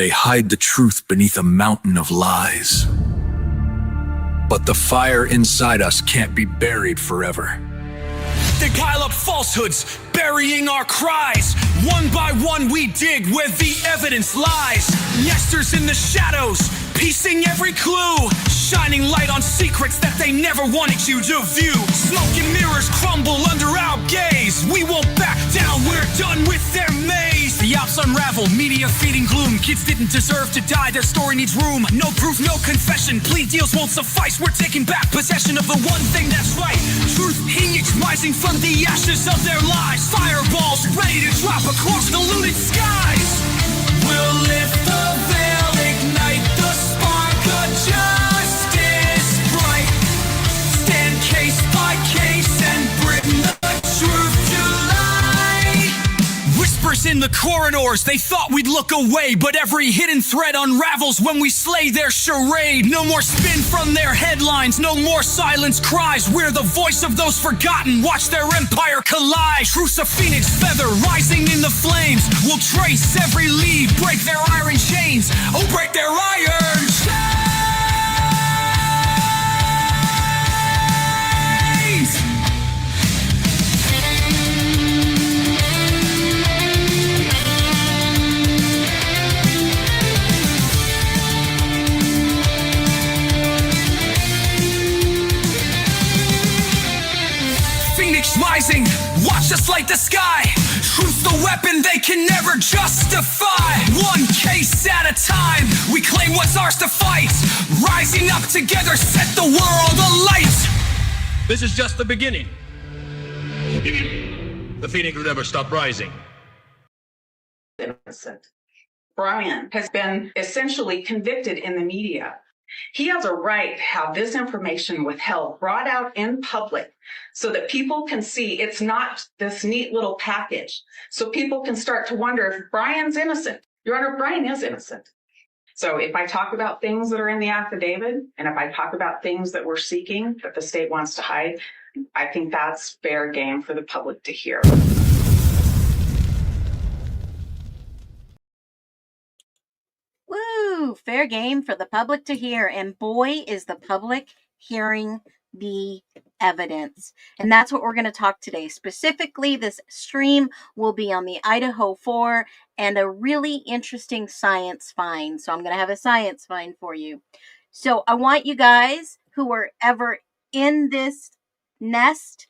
They hide the truth beneath a mountain of lies. But the fire inside us can't be buried forever. They pile up falsehoods, burying our cries. One by one we dig where the evidence lies. Nesters in the shadows, piecing every clue, shining light on secrets that they never wanted you to view. Smoke and mirrors crumble under our gaze. We won't back down, we're done with their maze. The ops unravel, media feeding gloom. Kids didn't deserve to die, their story needs room. No proof, no confession, plea deals won't suffice. We're taking back possession of the one thing that's right. Truth rising from the ashes of their lives. Fireballs ready to drop across the looted skies. We'll lift the veil, ignite the spark of justice bright. Stand case by case and bring the truth to light. Whispers in the corridors, they thought we'd look away, but every hidden thread unravels when we slay their charade. No more spin from their headlines, no more silence cries. We're the voice of those forgotten, watch their empire collide. Truth's a phoenix feather rising in the flames. We'll trace every lead, break their iron chains, oh break their iron chains. Rising, watch us light the sky. Truth the weapon they can never justify. One case at a time, we claim what's ours to fight. Rising up together, set the world alight. This is just the beginning. The phoenix will never stop rising. Innocent. Brian has been essentially convicted in the media. He has a right to have this information withheld, brought out in public, so that people can see it's not this neat little package. So people can start to wonder if Brian's innocent. Your Honor, Brian is innocent. So if I talk about things that are in the affidavit, and if I talk about things that we're seeking that the state wants to hide, I think that's fair game for the public to hear. Woo! Fair game for the public to hear. And boy, is the public hearing the evidence. And that's what we're going to talk today. Specifically, this stream will be on the Idaho 4 and a really interesting science find. So I'm going to have a science find for you. So I want you guys who are ever in this nest,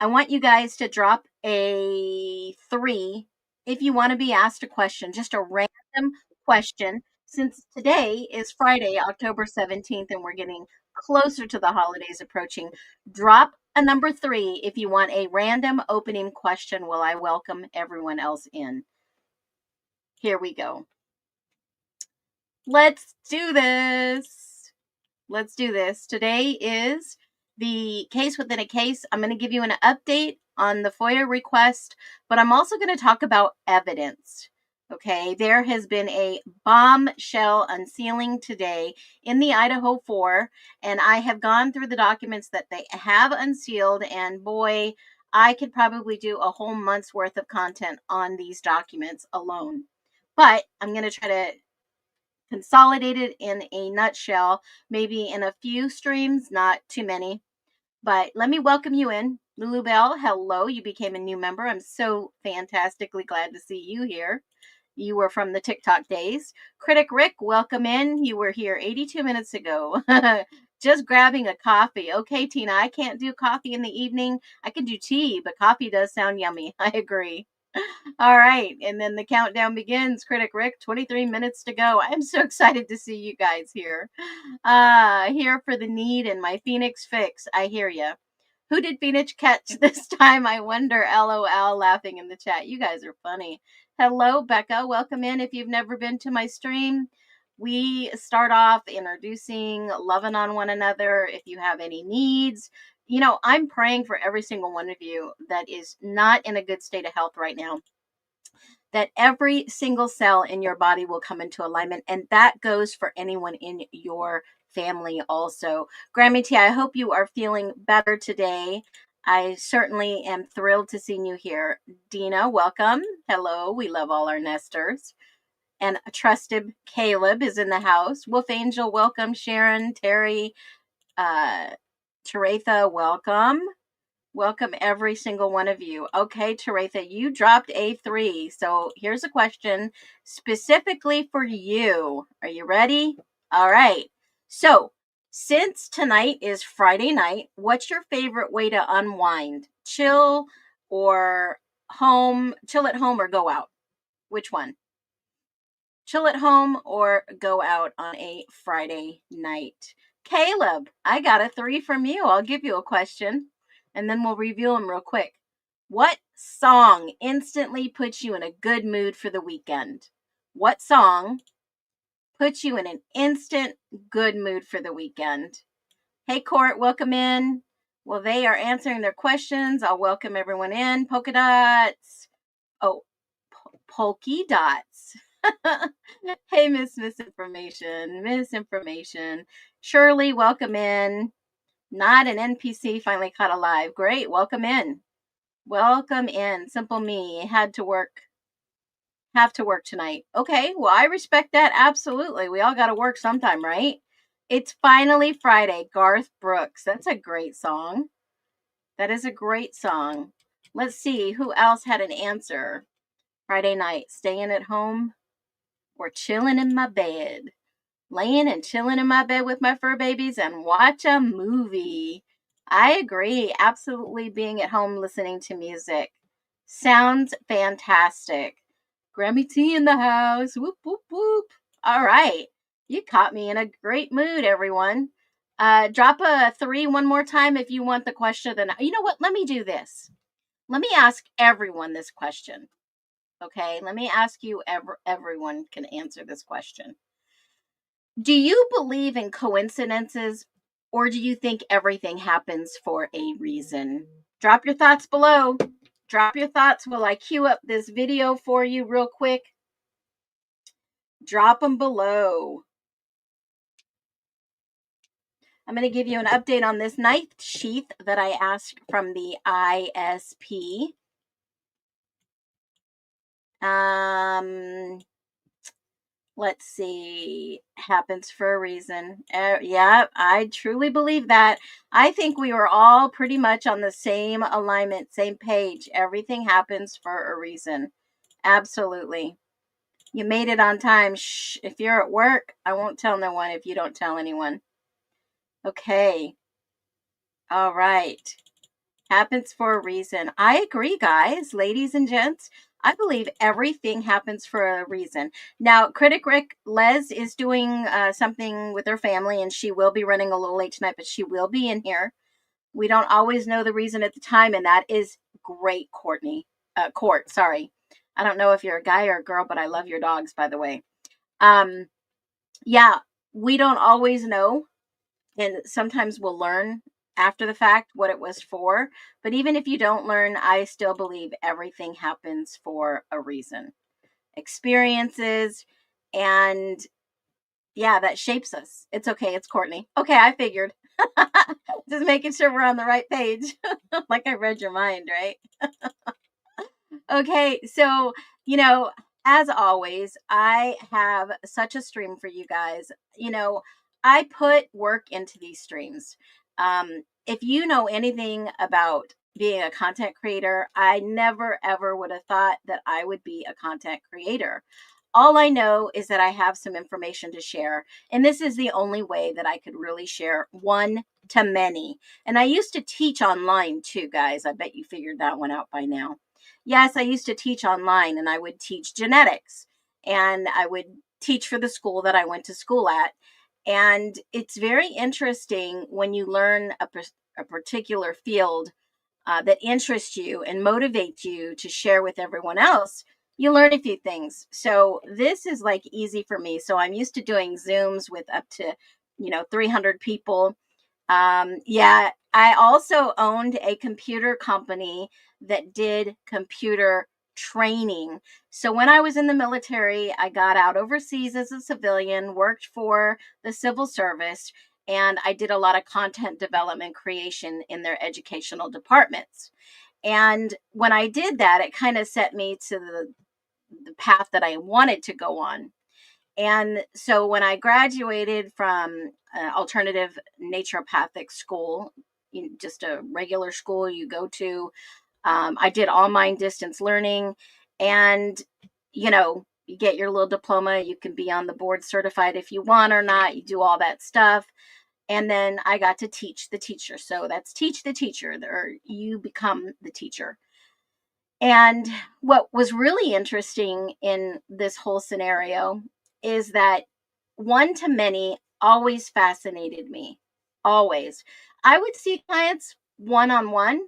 I want you guys to drop a 3 if you want to be asked a question, just a random question. Since today is Friday, October 17th, and we're getting closer to the holidays approaching, drop a number 3 if you want a random opening question while I welcome everyone else in. Here we go. Let's do this. Let's do this. Today is the case within a case. I'm going to give you an update on the FOIA request, but I'm also going to talk about evidence. Okay, there has been a bombshell unsealing today in the Idaho 4, and I have gone through the documents that they have unsealed, and boy, I could probably do a whole month's worth of content on these documents alone. But I'm going to try to consolidate it in a nutshell, maybe in a few streams, not too many. But let me welcome you in. Lulu Bell, hello, you became a new member. I'm so fantastically glad to see you here. You were from the TikTok days. Critic Rick, welcome in. You were here 82 minutes ago. Just grabbing a coffee. Okay, Tina, I can't do coffee in the evening. I can do tea, but coffee does sound yummy. I agree. All right, and then the countdown begins. Critic Rick, 23 minutes to go. I'm so excited to see you guys here. Here for the need and my Phoenix fix. I hear ya. Who did Phoenix catch this time? I wonder. LOL, laughing in the chat. You guys are funny. Hello, Becca. Welcome in. If you've never been to my stream, we start off introducing, loving on one another. If you have any needs, you know, I'm praying for every single one of you that is not in a good state of health right now, that every single cell in your body will come into alignment. And that goes for anyone in your family also. Grammy T, I hope you are feeling better today. I certainly am thrilled to see you here. Dina, welcome. Hello. We love all our nesters. And a trusted Caleb is in the house. Wolf Angel, welcome. Sharon, Terry, Taratha, welcome. Welcome every single one of you. Okay, Taratha, you dropped A3. So here's a question specifically for you. Are you ready? All right. So since tonight is Friday night, what's your favorite way to unwind? Chill or home? Chill at home or go out? Which one? Chill at home or go out on a Friday night? Caleb, I got a 3 from you. I'll give you a question and then we'll review them real quick. What song instantly puts you in a good mood for the weekend? What song puts you in an instant good mood for the weekend? Hey, Court, welcome in. Well, they are answering their questions. I'll welcome everyone in. Polka dots. Oh, polky dots. Hey, Misinformation. Shirley, welcome in. Not an NPC, finally caught alive. Great, welcome in. Welcome in. Simple me. Have to work tonight. Okay, well, I respect that. Absolutely. We all got to work sometime, right? It's finally Friday. Garth Brooks. That's a great song. That is a great song. Let's see who else had an answer. Friday night, staying at home or chilling in my bed. Laying and chilling in my bed with my fur babies and watch a movie. I agree. Absolutely being at home listening to music. Sounds fantastic. Grammy T in the house. Whoop, whoop, whoop. All right. You caught me in a great mood, everyone. Drop a 3 one more time if you want the question. Then you know what? Let me do this. Let me ask everyone this question. Okay? Let me ask you, everyone can answer this question. Do you believe in coincidences or do you think everything happens for a reason? Drop your thoughts below. Drop your thoughts while I queue up this video for you real quick. Drop them below. I'm going to give you an update on this knife sheath that I asked from the ISP. Let's see. Happens for a reason. Yeah, I truly believe that. I think we were all pretty much on the same alignment, same page. Everything happens for a reason. Absolutely. You made it on time. Shh. If you're at work, I won't tell no one if you don't tell anyone. Okay. All right. Happens for a reason. I agree, guys, ladies and gents. I believe everything happens for a reason. Now, Critic Rick Les is doing something with her family, and she will be running a little late tonight, but she will be in here. We don't always know the reason at the time, and that is great, Court, sorry. I don't know if you're a guy or a girl, but I love your dogs, by the way. Yeah, we don't always know, and sometimes we'll learn after the fact what it was for. But even if you don't learn, I still believe everything happens for a reason. Experiences, and yeah, that shapes us. It's okay. It's Courtney. Okay, I figured. Just making sure we're on the right page. Like I read your mind, right? Okay, so, as always, I have such a stream for you guys. I put work into these streams. If you know anything about being a content creator, I never, ever would have thought that I would be a content creator. All I know is that I have some information to share, and this is the only way that I could really share one to many. And I used to teach online too, guys. I bet you figured that one out by now. Yes, I used to teach online, and I would teach genetics, and I would teach for the school that I went to school at. And it's very interesting when you learn a particular field that interests you and motivates you to share with everyone else. You learn a few things. So this is like easy for me. So I'm used to doing Zooms with up to, 300 people. Yeah, I also owned a computer company that did computer training. So when I was in the military, I got out overseas as a civilian, worked for the civil service, and I did a lot of content development creation in their educational departments. And when I did that, it kind of set me to the path that I wanted to go on. And so when I graduated from alternative naturopathic school, just a regular school you go to, I did online distance learning, and you get your little diploma. You can be on the board certified if you want or not. You do all that stuff. And then I got to teach the teacher. So that's teach the teacher, or you become the teacher. And what was really interesting in this whole scenario is that one to many always fascinated me. Always. I would see clients one on one,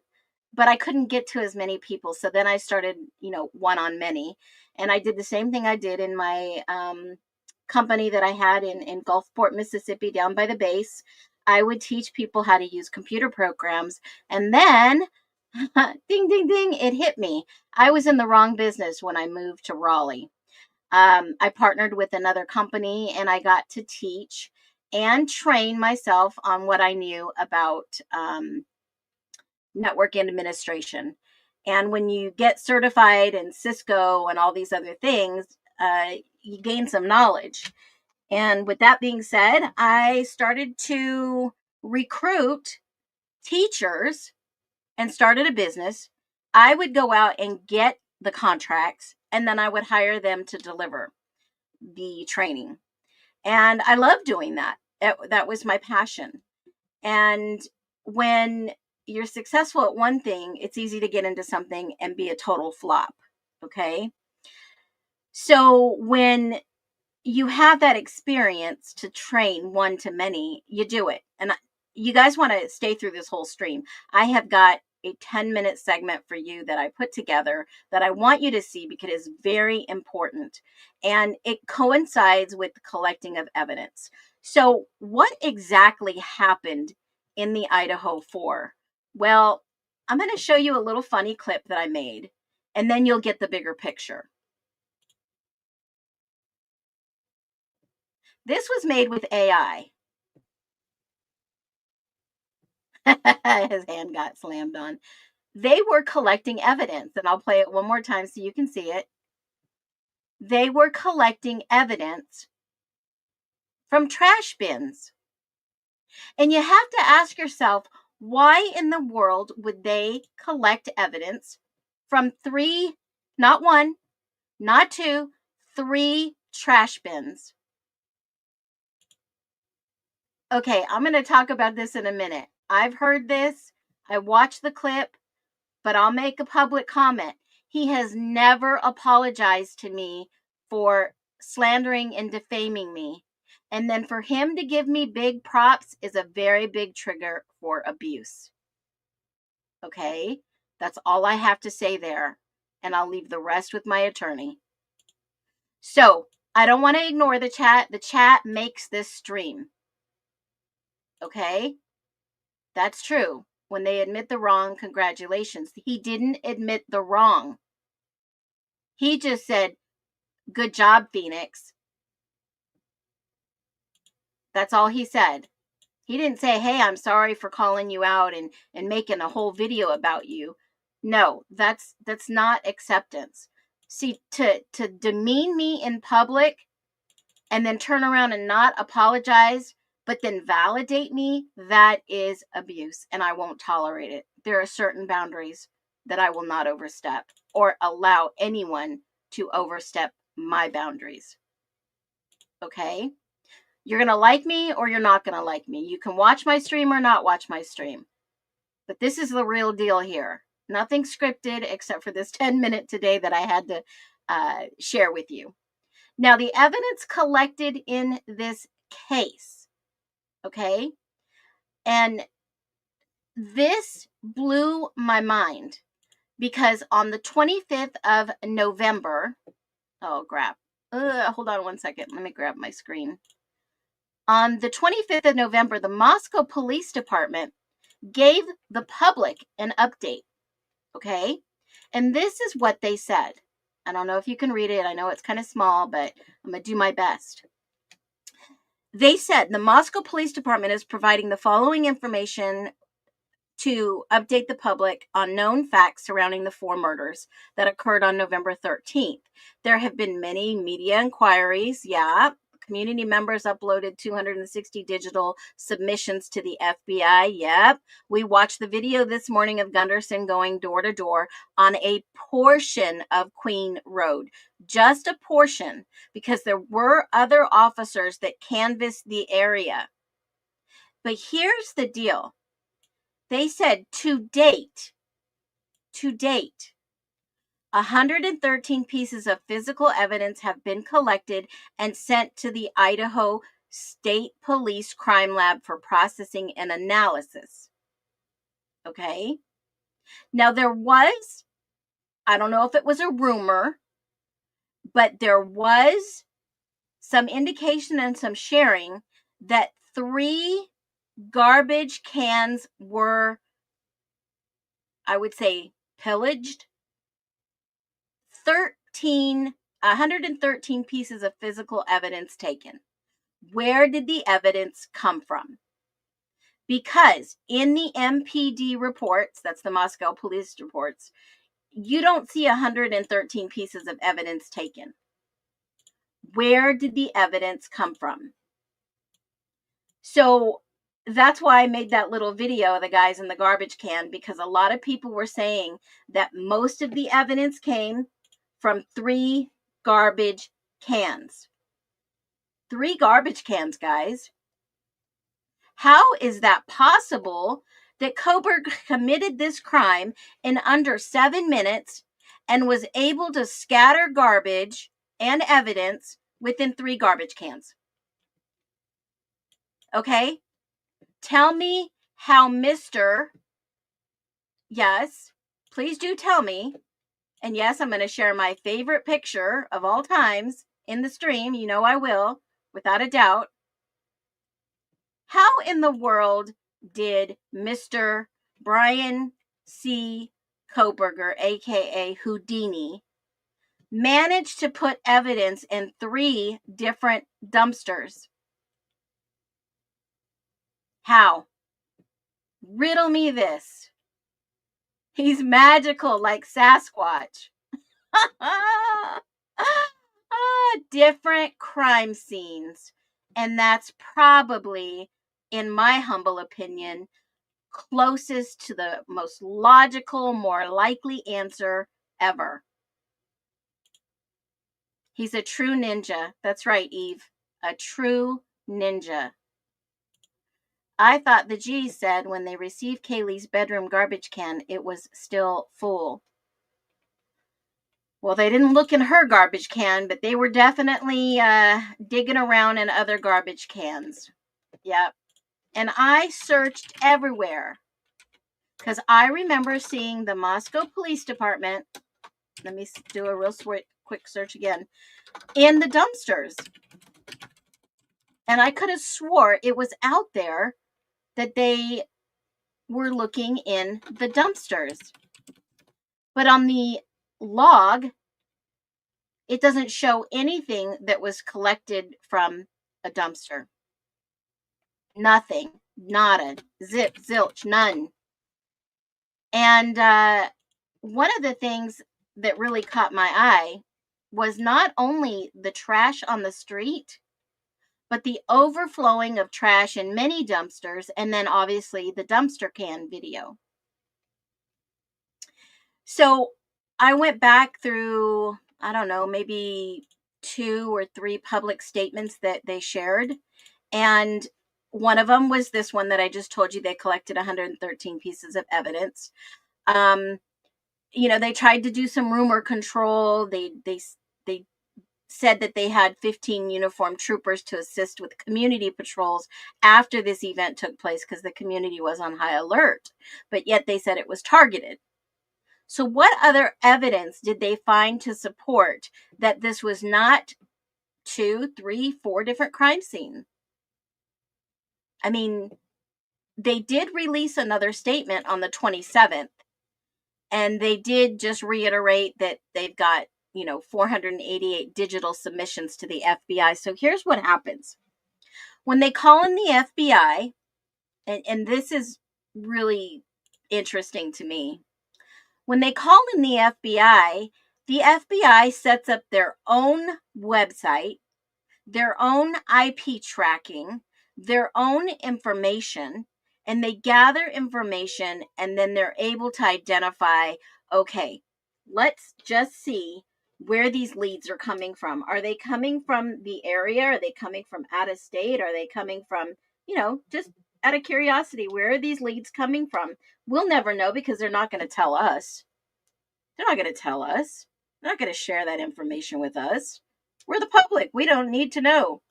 but I couldn't get to as many people. So then I started, one on many. And I did the same thing I did in my company that I had in Gulfport, Mississippi, down by the base. I would teach people how to use computer programs. And then ding, ding, ding, it hit me. I was in the wrong business when I moved to Raleigh. I partnered with another company, and I got to teach and train myself on what I knew about network administration. And when you get certified in Cisco and all these other things, you gain some knowledge. And with that being said, I started to recruit teachers and started a business. I would go out and get the contracts, and then I would hire them to deliver the training. And I love doing that. That was my passion. And when you're successful at one thing, it's easy to get into something and be a total flop. Okay. So when you have that experience to train one to many, you do it. And you guys want to stay through this whole stream. I have got a 10-minute segment for you that I put together that I want you to see because it is very important. And it coincides with the collecting of evidence. So what exactly happened in the Idaho 4? Well, I'm going to show you a little funny clip that I made, and then you'll get the bigger picture. This was made with AI. His hand got slammed on. They were collecting evidence, and I'll play it one more time so you can see it. They were collecting evidence from trash bins. And you have to ask yourself, why in the world would they collect evidence from 3, not 1, not 2, 3 trash bins? Okay, I'm going to talk about this in a minute. I've heard this. I watched the clip, but I'll make a public comment. He has never apologized to me for slandering and defaming me. And then for him to give me big props is a very big trigger for abuse. Okay, that's all I have to say there. And I'll leave the rest with my attorney. So I don't want to ignore the chat. The chat makes this stream. Okay, that's true. When they admit the wrong, congratulations. He didn't admit the wrong. He just said, good job, Phoenix. That's all he said. He didn't say, hey, I'm sorry for calling you out and making a whole video about you. No, that's not acceptance. See, to demean me in public and then turn around and not apologize, but then validate me, that is abuse, and I won't tolerate it. There are certain boundaries that I will not overstep or allow anyone to overstep my boundaries. Okay? You're going to like me or you're not going to like me. You can watch my stream or not watch my stream. But this is the real deal here. Nothing scripted except for this 10-minute today that I had to share with you. Now, the evidence collected in this case, okay? And this blew my mind because on the 25th of November, hold on one second. Let me grab my screen. On the 25th of November, the Moscow Police Department gave the public an update, okay? And this is what they said. I don't know if you can read it. I know it's kind of small, but I'm going to do my best. They said the Moscow Police Department is providing the following information to update the public on known facts surrounding the 4 murders that occurred on November 13th. There have been many media inquiries. Yeah. Community members uploaded 260 digital submissions to the FBI. Yep. We watched the video this morning of Gunderson going door to door on a portion of Queen Road. Just a portion, because there were other officers that canvassed the area. But here's the deal. They said to date, 113 pieces of physical evidence have been collected and sent to the Idaho State Police Crime Lab for processing and analysis. Okay? Now there was, I don't know if it was a rumor, but there was some indication and some sharing that 3 garbage cans were, I would say, pillaged. 113 pieces of physical evidence taken. Where did the evidence come from? Because in the MPD reports, that's the Moscow police reports, you don't see 113 pieces of evidence taken. Where did the evidence come from? So that's why I made that little video of the guys in the garbage can, because a lot of people were saying that most of the evidence came from 3 garbage cans. 3 garbage cans, guys. How is that possible that Koberg committed this crime in under 7 minutes and was able to scatter garbage and evidence within 3 garbage cans? Okay? Tell me how Mr. Yes, please do tell me. And yes, I'm going to share my favorite picture of all times in the stream. You know I will, without a doubt. How in the world did Mr. Brian C. Koberger, aka Houdini, manage to put evidence in 3 different dumpsters? How? Riddle me this. He's magical like Sasquatch. Different crime scenes. And that's probably, in my humble opinion, closest to the most logical, more likely answer ever. He's a true ninja. That's right, Eve. A true ninja. I thought the G's said when they received Kaylee's bedroom garbage can, it was still full. Well, they didn't look in her garbage can, but they were definitely digging around in other garbage cans. Yep. And I searched everywhere because I remember seeing the Moscow Police Department. Let me do a real quick search again. In the dumpsters. And I could have swore it was out there that they were looking in the dumpsters. But on the log, it doesn't show anything that was collected from a dumpster. Nothing. Nada. Zip. Zilch. None. And one of the things that really caught my eye was not only the trash on the street, but the overflowing of trash in many dumpsters, and then obviously the dumpster can video. So I went back through, I don't know, maybe 2 or 3 public statements that they shared. And one of them was this one that I just told you. They collected 113 pieces of evidence. They tried to do some rumor control. They said that they had 15 uniformed troopers to assist with community patrols after this event took place because the community was on high alert. But yet they said it was targeted. So what other evidence did they find to support that this was not 2, 3, 4 different crime scenes? I mean, they did release another statement on the 27th, and they did just reiterate that they've got 488 digital submissions to the FBI. So here's what happens. When they call in the FBI, and this is really interesting to me. When they call in the FBI sets up their own website, their own IP tracking, their own information, and they gather information, and then they're able to identify, okay, let's just see where these leads are coming from. Are they coming from the area? Are they coming from out of state? Are they coming from, just out of curiosity, where are these leads coming from? We'll never know because they're not going to tell us. They're not going to tell us. They're not going to share that information with us. We're the public. We don't need to know.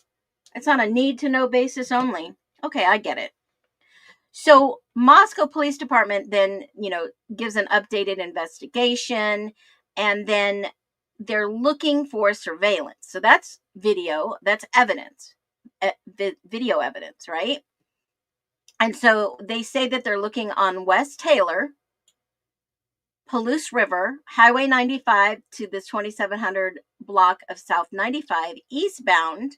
It's on a need to know basis only. Okay, I get it. So Moscow Police Department then, gives an updated investigation, and then they're looking for surveillance. So that's video, that's evidence, video evidence, right? And so they say that they're looking on West Taylor, Palouse River, Highway 95 to the 2700 block of South 95 eastbound,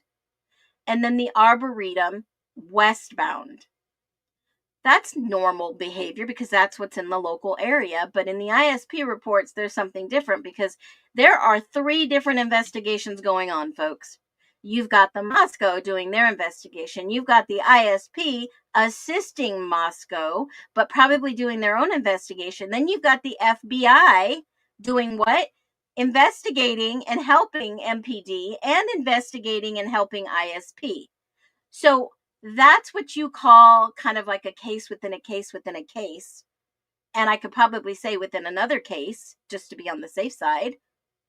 and then the Arboretum westbound. That's normal behavior because that's what's in the local area. But in the ISP reports, there's something different because there are 3 different investigations going on, folks. You've got the Moscow doing their investigation. You've got the ISP assisting Moscow, but probably doing their own investigation. Then you've got the FBI doing what? Investigating and helping MPD and investigating and helping ISP. So that's what you call kind of like a case within a case within a case. And I could probably say within another case, just to be on the safe side,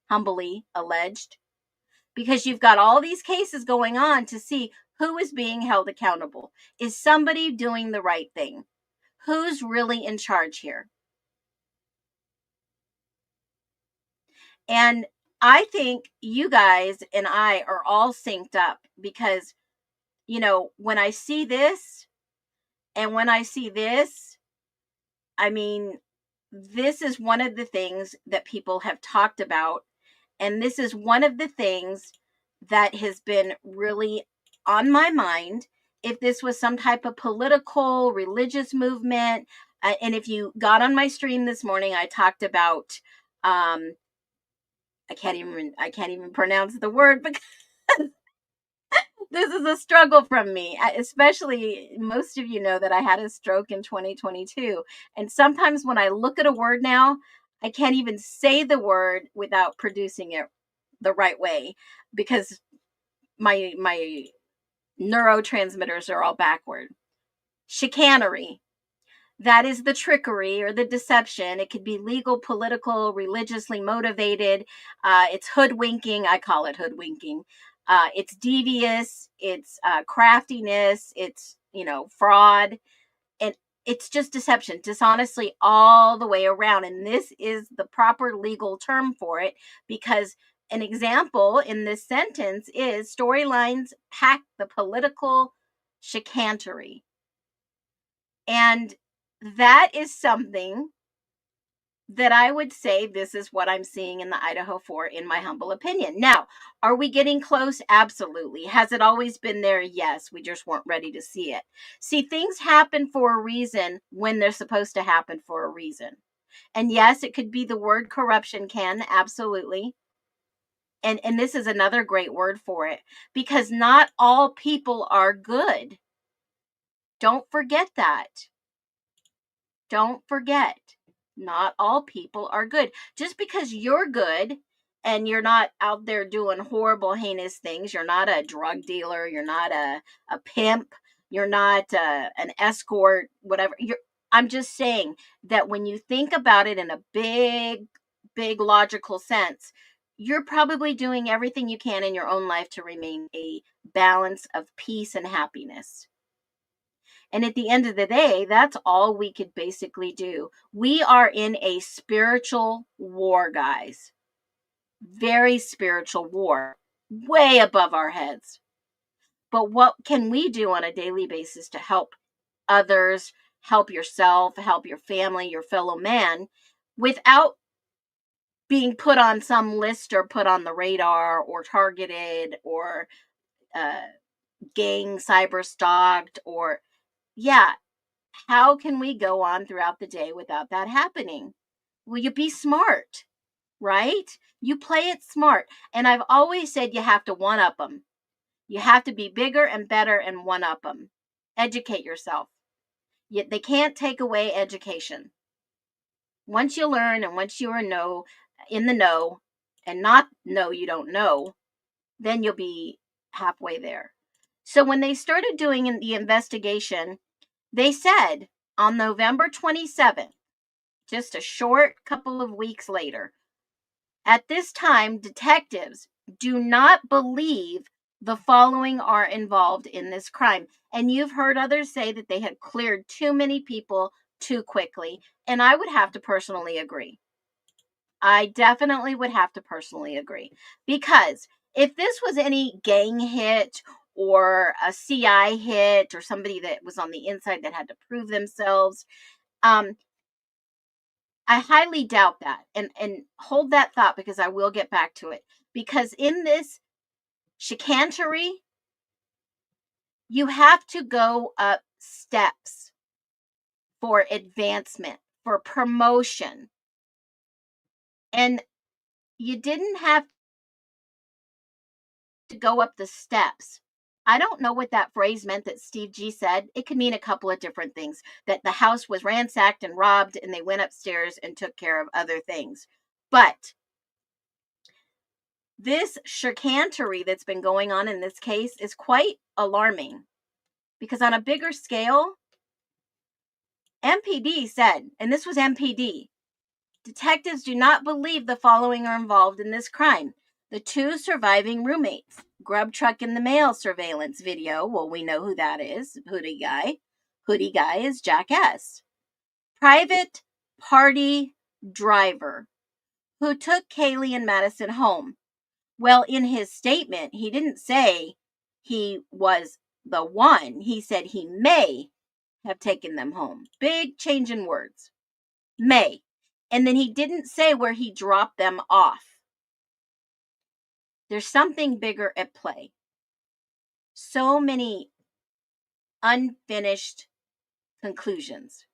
humbly alleged, because you've got all these cases going on to see who is being held accountable. Is somebody doing the right thing? Who's really in charge here? And I think you guys and I are all synced up because, when I see this and when I see this, I mean, this is one of the things that people have talked about. And this is one of the things that has been really on my mind. If this was some type of political, religious movement, and if you got on my stream this morning, I talked about, I can't even pronounce the word because this is a struggle from me, especially most of you know that I had a stroke in 2022. And sometimes when I look at a word now, I can't even say the word without producing it the right way because my neurotransmitters are all backward. Chicanery. That is the trickery or the deception. It could be legal, political, religiously motivated. It's hoodwinking. I call it hoodwinking. It's devious. It's craftiness. It's, fraud. And it's just deception, dishonestly all the way around. And this is the proper legal term for it because an example in this sentence is storylines pack the political chicanery. And that is something that I would say this is what I'm seeing in the Idaho 4, in my humble opinion. Now, are we getting close? Absolutely. Has it always been there? Yes. We just weren't ready to see it. See, things happen for a reason when they're supposed to happen for a reason. And yes, it could be the word corruption, Ken. Absolutely. And this is another great word for it because not all people are good. Don't forget that. Don't forget, not all people are good. Just because you're good and you're not out there doing horrible, heinous things, you're not a drug dealer, you're not a pimp, you're not an escort, whatever. I'm just saying that when you think about it in a big, big logical sense, you're probably doing everything you can in your own life to remain a balance of peace and happiness. And at the end of the day, that's all we could basically do. We are in a spiritual war, guys. Very spiritual war, way above our heads. But what can we do on a daily basis to help others, help yourself, help your family, your fellow man, without being put on some list or put on the radar or targeted or gang cyber stalked or, yeah, How can we go on throughout the day without that happening? Will you be smart, right? You play it smart. And I've always said you have to one-up them. You have to be bigger and better and one-up them. Educate yourself. They can't take away education. Once you learn and once you are in the know and not know you don't know, then you'll be halfway there. So when they started doing the investigation, they said on November 27th, just a short couple of weeks later, at this time, detectives do not believe the following are involved in this crime. And you've heard others say that they had cleared too many people too quickly. And I would have to personally agree. I definitely would have to personally agree. Because if this was any gang hit or a CI hit or somebody that was on the inside that had to prove themselves, I highly doubt that. And hold that thought because I will get back to it. Because in this chicanery, you have to go up steps for advancement, for promotion. And you didn't have to go up the steps. I don't know what that phrase meant that Steve G said. It could mean a couple of different things. That the house was ransacked and robbed and they went upstairs and took care of other things. But this chicanery that's been going on in this case is quite alarming. Because on a bigger scale, MPD said, and this was MPD, detectives do not believe the following are involved in this crime. The two surviving roommates, grub truck in the mail surveillance video. Well, we know who that is. Hoodie guy. Hoodie guy is Jack S. Private party driver who took Kaylee and Madison home. Well, in his statement, he didn't say he was the one. He said he may have taken them home. Big change in words. May. And then he didn't say where he dropped them off. There's something bigger at play. So many unfinished conclusions.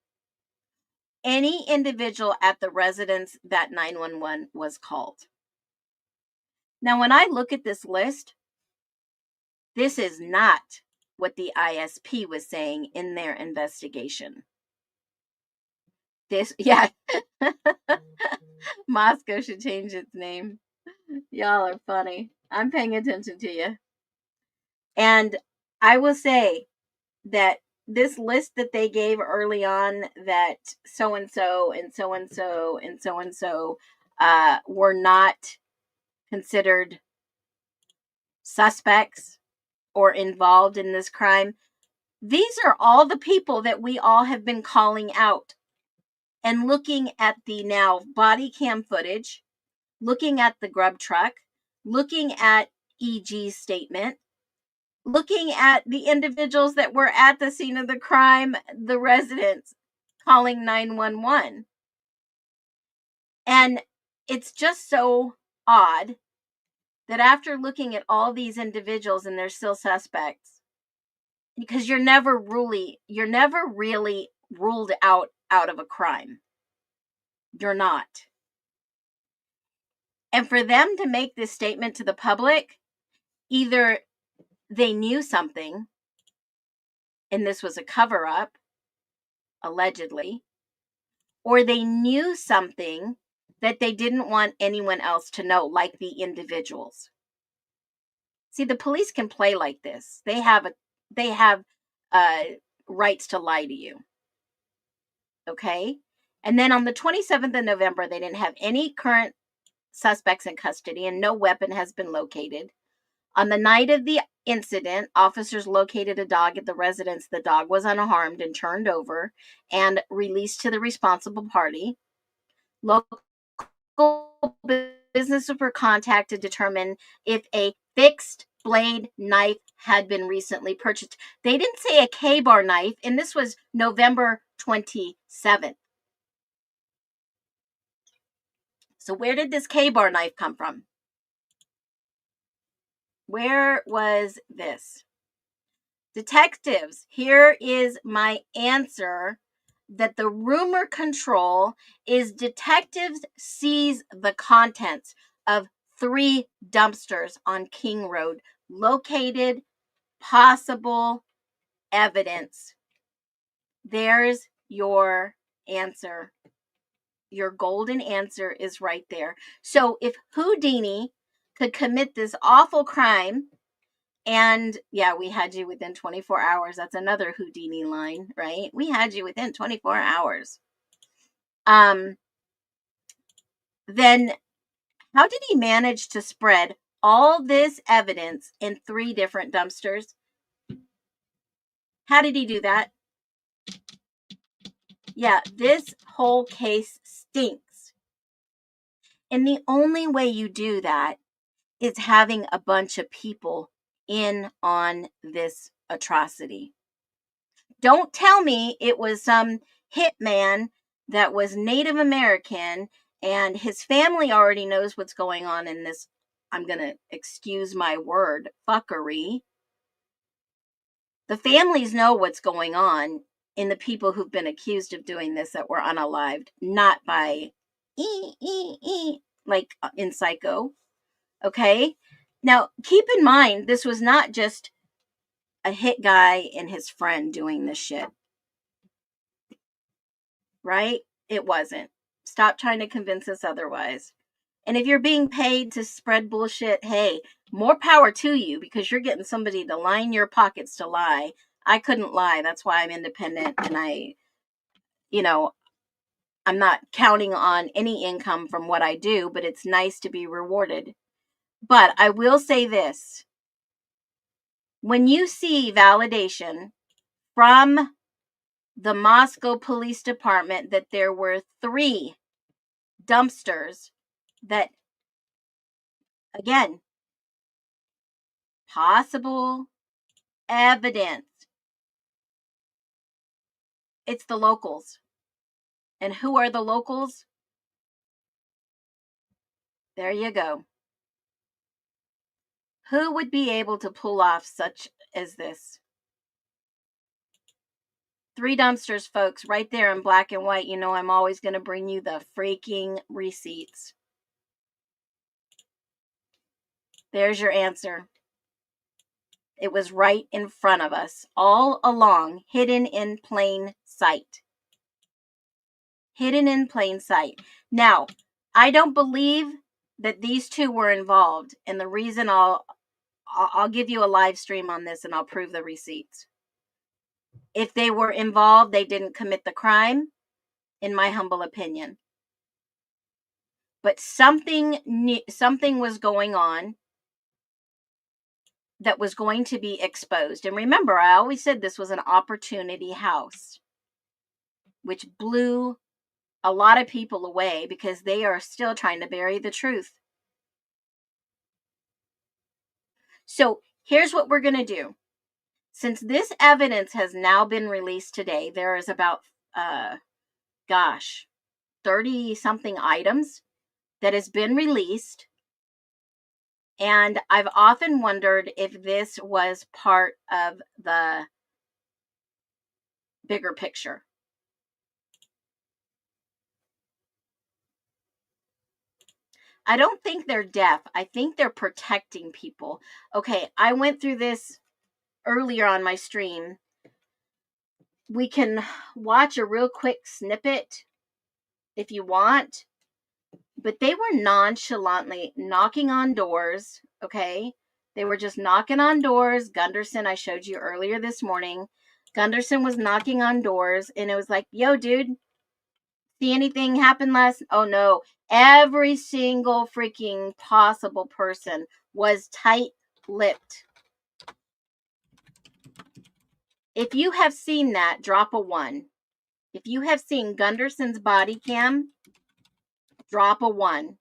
Any individual at the residence that 911 was called. Now, when I look at this list, this is not what the ISP was saying in their investigation. Yeah. Moscow should change its name. Y'all are funny. I'm paying attention to you. And I will say that this list that they gave early on, that so-and-so and so-and-so and so-and-so were not considered suspects or involved in this crime. These are all the people that we all have been calling out and looking at the now body cam footage, looking at the grub truck, looking at EG's statement, looking at the individuals that were at the scene of the crime, the residents calling 911. And it's just so odd that after looking at all these individuals and they're still suspects, because you're never really ruled out of a crime. You're not. And for them to make this statement to the public, either they knew something and this was a cover-up, allegedly, or they knew something that they didn't want anyone else to know, like the individuals. See, the police can play like this. They have rights to lie to you. Okay? And then on the 27th of November, they didn't have any current suspects in custody and no weapon has been located. On the night of the incident, officers located a dog at the residence. The dog was unharmed and turned over and released to the responsible party. Local businesses were contacted to determine if a fixed blade knife had been recently purchased. They didn't say a K-bar knife, and this was November 27th. So where did this K-bar knife come from? Where was this? Detectives, here is my answer that the rumor control is detectives seize the contents of 3 dumpsters on King Road, located possible evidence. There's your answer. Your golden answer is right there. So if Houdini could commit this awful crime, and yeah, we had you within 24 hours. That's another Houdini line, right? We had you within 24 hours. Then how did he manage to spread all this evidence in 3 different dumpsters? How did he do that? Yeah, this whole case stinks. And the only way you do that is having a bunch of people in on this atrocity. Don't tell me it was some hitman that was Native American and his family already knows what's going on in this, I'm going to excuse my word, fuckery. The families know what's going on in the people who've been accused of doing this that were unalived, not by like in Psycho. Okay? Now, keep in mind, this was not just a hit guy and his friend doing this shit. Right? It wasn't. Stop trying to convince us otherwise. And if you're being paid to spread bullshit, hey, more power to you, because you're getting somebody to line your pockets to lie. I couldn't lie. That's why I'm independent, and I'm not counting on any income from what I do, but it's nice to be rewarded. But I will say this. When you see validation from the Moscow Police Department that there were 3 dumpsters that, again, possible evidence. It's the locals. And who are the locals? There you go. Who would be able to pull off such as this? 3 dumpsters, folks, right there in black and white. You know I'm always going to bring you the freaking receipts. There's your answer. It was right in front of us, all along, hidden in plain sight. Hidden in plain sight. Now, I don't believe that these 2 were involved, and the reason I'll give you a live stream on this and I'll prove the receipts. If they were involved, they didn't commit the crime, in my humble opinion. But something was going on that was going to be exposed. And remember, I always said this was an opportunity house, which blew a lot of people away because they are still trying to bury the truth. So here's what we're going to do. Since this evidence has now been released today, there is about, 30 something items that has been released. And I've often wondered if this was part of the bigger picture. I don't think they're deaf. I think they're protecting people. Okay, I went through this earlier on my stream. We can watch a real quick snippet if you want. But they were nonchalantly knocking on doors, okay? They were just knocking on doors. Gunderson, I showed you earlier this morning. Gunderson was knocking on doors, and it was like, yo, dude, see anything happen last? Oh, no. Every single freaking possible person was tight-lipped. If you have seen that, drop a 1. If you have seen Gunderson's body cam, drop a 1.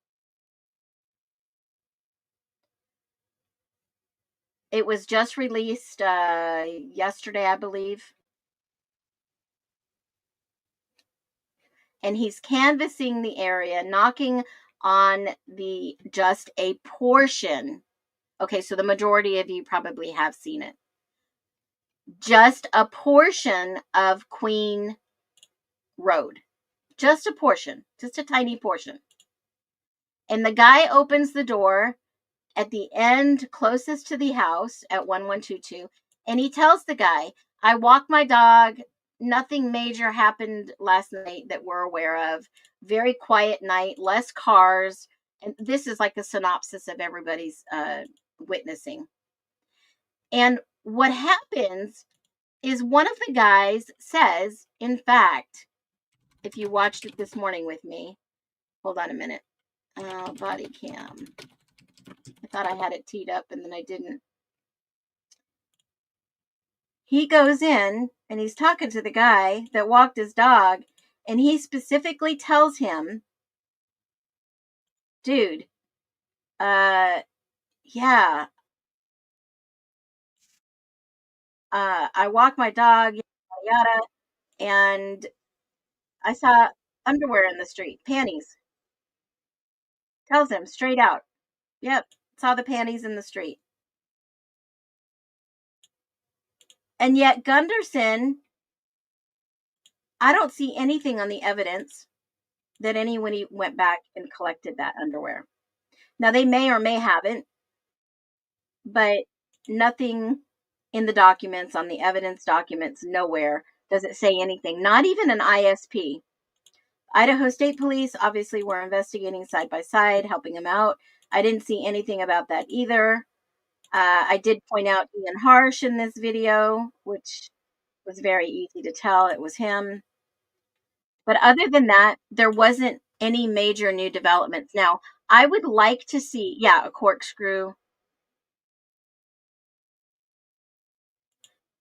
It was just released yesterday, I believe. And he's canvassing the area, knocking on just a portion. Okay, so the majority of you probably have seen it. just a portion of Queen Road. Just a portion, just a tiny portion. And the guy opens the door at the end closest to the house at 1122, and he tells the guy, I walk my dog. Nothing major happened last night that we're aware of. Very quiet night, less cars. And this is like a synopsis of everybody's witnessing. And what happens is one of the guys says, in fact, if you watched it this morning with me, hold on a minute. Body cam. I thought I had it teed up and then I didn't. He goes in and he's talking to the guy that walked his dog, and he specifically tells him, dude, yeah, I walk my dog, yada, yada, and I saw underwear in the street, panties. Tells him straight out. Yep, saw the panties in the street. And yet Gunderson, I don't see anything on the evidence that anyone went back and collected that underwear. Now, they may or may haven't, but nothing in the documents, on the evidence documents, nowhere does it say anything. Not even an ISP. Idaho State Police obviously were investigating side by side, helping him out. I didn't see anything about that either. I did point out Ian Harsh in this video, which was very easy to tell it was him. But other than that, there wasn't any major new developments. Now, I would like to see, a corkscrew.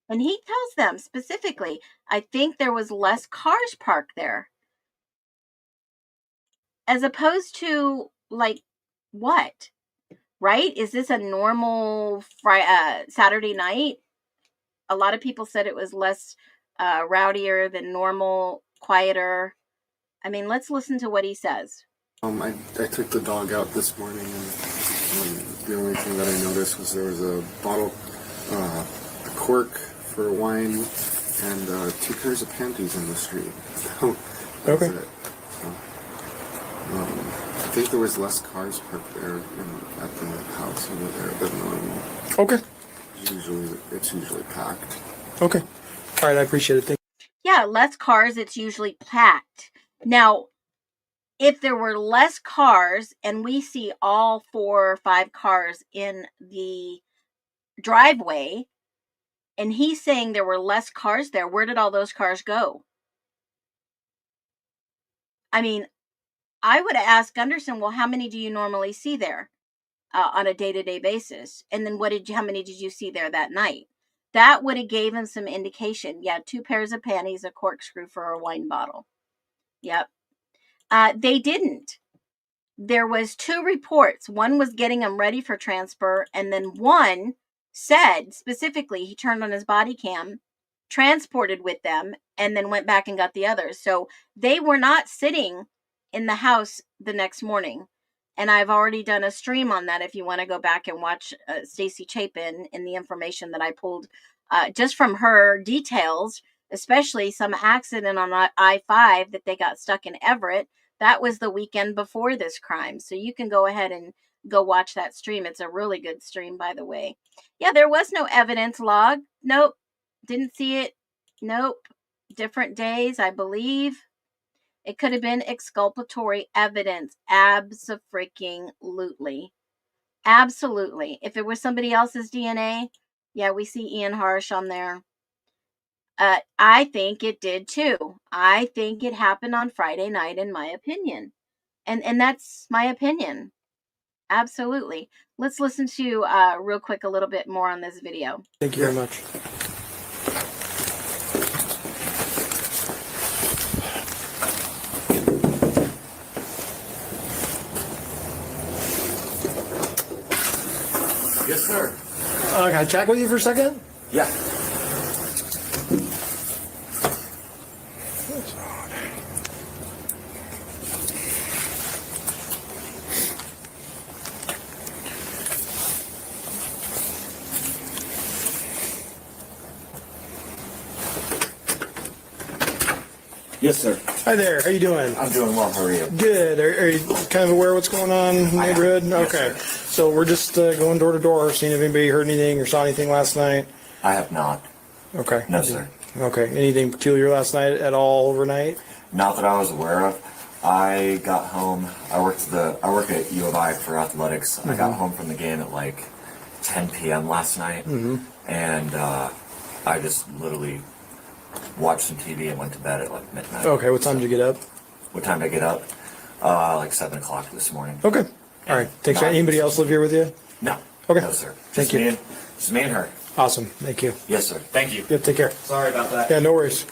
And he tells them specifically, I think there was less cars parked there. As opposed to, like, what? Right? Is this a normal Saturday night? A lot of people said it was less rowdier than normal, quieter. I mean, let's listen to what he says. I took the dog out this morning, and the only thing that I noticed was there was a bottle, a cork for wine, and 2 pairs of panties in the street. That's Okay. it. So, I think there was less cars parked there at the house over there than normal. Okay. It's usually packed. Okay. All right, I appreciate it. Thank Yeah, less cars, it's usually packed. Now, if there were less cars and we see all 4 or 5 cars in the driveway, and he's saying there were less cars there, where did all those cars go? I mean, I would ask Gunderson, well, how many do you normally see there on a day-to-day basis? And then how many did you see there that night? That would have gave him some indication. Yeah, 2 pairs of panties, a corkscrew for a wine bottle. Yep. They didn't. There was 2 reports. One was getting him ready for transfer, and then one said specifically he turned on his body cam, transported with them, and then went back and got the others. So they were not sitting in the house the next morning. And I've already done a stream on that if you want to go back and watch Stacy Chapin and the information that I pulled just from her details, especially some accident on I-5 that they got stuck in Everett. That was the weekend before this crime. So you can go ahead and go watch that stream. It's a really good stream, by the way. Yeah, there was no evidence log. Nope. Didn't see it. Nope. Different days, I believe. It could have been exculpatory evidence. Abso-freaking-lutely. Absolutely. If it was somebody else's DNA, yeah, we see Ian Harsh on there. I think it did too. I think it happened on Friday night, in my opinion. And that's my opinion. Absolutely. Let's listen to, real quick, a little bit more on this video. you very much. Yes, sir. Can I chat with you for a second? Yeah. Yes, sir. Hi there. How you doing? I'm doing well. How are you? Good. Are you kind of aware of what's going on in the I am. neighborhood? Yes, Okay. sir. So we're just going door to door, seeing if anybody heard anything or saw anything last night. I have not. Okay. No, sir. Okay. Anything peculiar last night at all overnight? Not that I was aware of. I got home. I work at U of I for athletics. I got home from the game at like 10 p.m. last night, and I just literally watched some TV and went to bed at like midnight. Okay. What time did you get up? What time did I get up? Like 7 o'clock this morning. Okay. All right. Thanks. Not- Anybody else live here with you? No. Okay. No, sir. Thank Just you. Just me and her. Awesome. Thank you. Yes, sir. Thank you. Yep. Take care. Sorry about that. Yeah. No worries.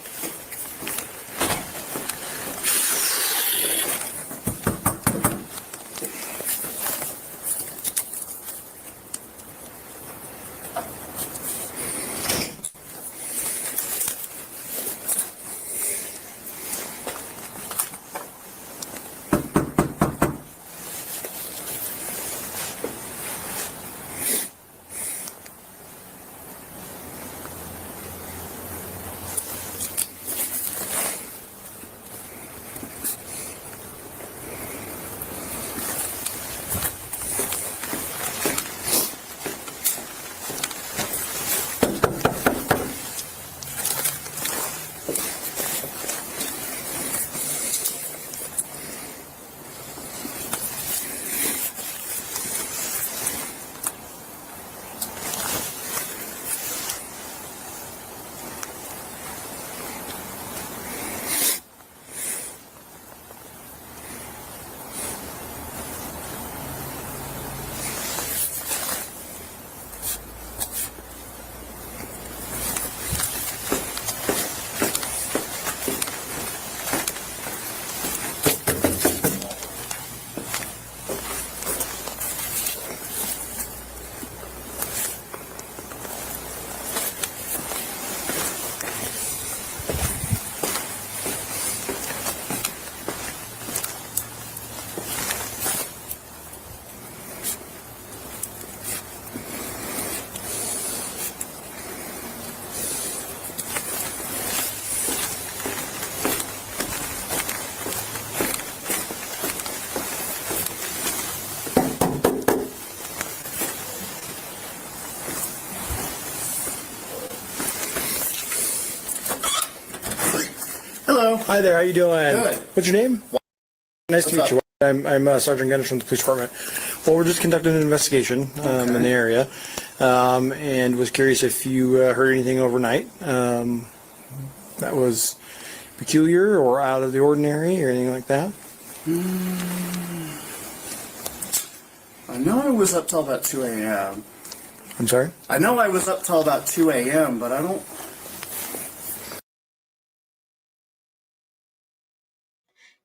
Hello. Hi there. How you doing? Good. What's your name? Nice to meet you. I'm Sergeant Gunner from the police department. Well, we're just conducting an investigation in the area, and was curious if you heard anything overnight that was peculiar or out of the ordinary or anything like that. I know I was up till about 2 a.m. I'm sorry? I know I was up till about 2 a.m., but I don't...